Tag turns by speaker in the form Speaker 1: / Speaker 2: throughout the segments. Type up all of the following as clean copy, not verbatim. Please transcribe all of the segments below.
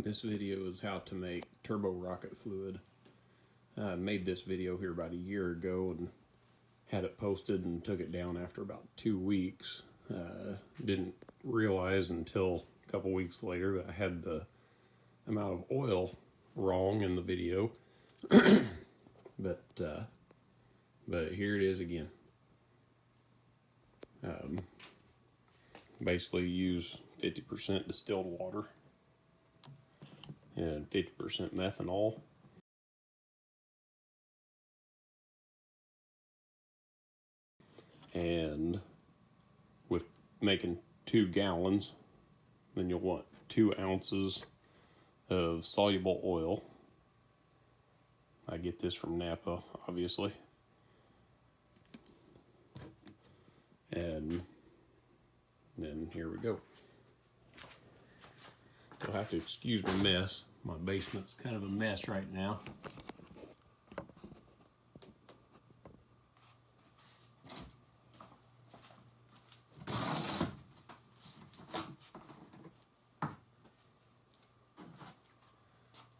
Speaker 1: This video is how to make turbo rocket fluid. I made this video here about a year ago and had it posted and took it down after about 2 weeks. Didn't realize until a couple weeks later that I had the amount of oil wrong in the video. But here it is again. Basically use 50% distilled water and 50% methanol. And with making 2 gallons, then you'll want 2 ounces of soluble oil. I get this from Napa, obviously. And then here we go. You'll have to excuse my mess. My basement's kind of a mess right now.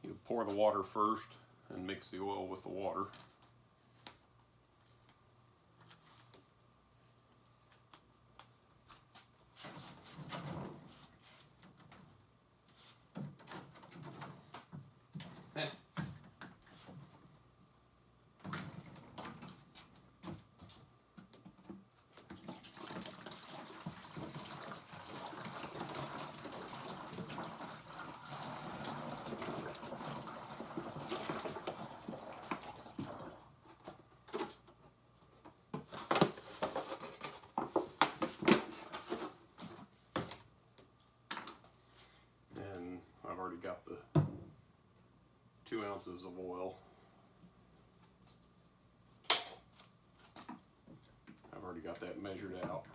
Speaker 1: You pour the water first and mix the oil with the water. I've already got the 2 ounces of oil. I've already got that measured out.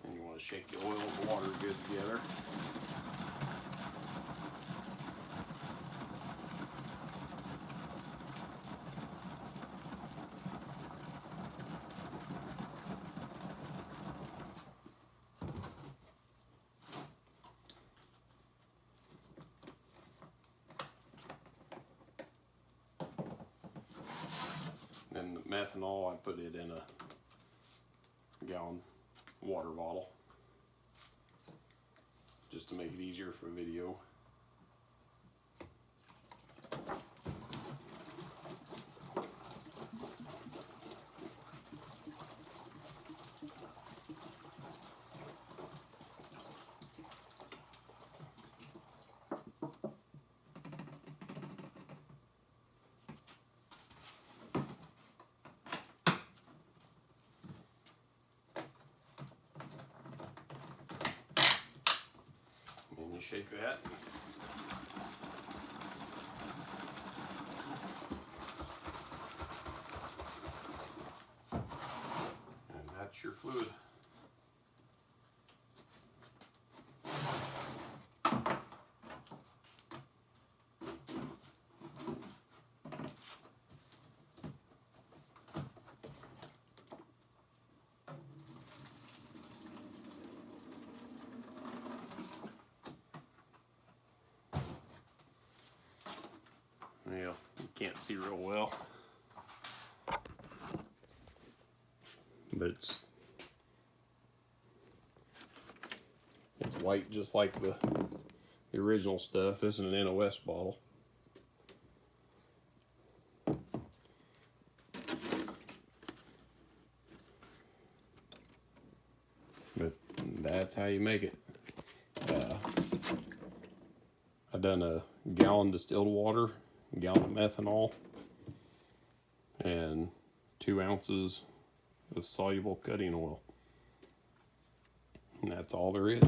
Speaker 1: And you want to shake the oil and the water good together. Then the methanol, I put it in a gallon water bottle just to make it easier for video. And you shake that. And that's your fluid. Yeah, you can't see real well, but it's white just like the original stuff. This is an NOS bottle. But that's how you make it. I done a gallon distilled water, a gallon of methanol, and 2 ounces of soluble cutting oil. And that's all there is.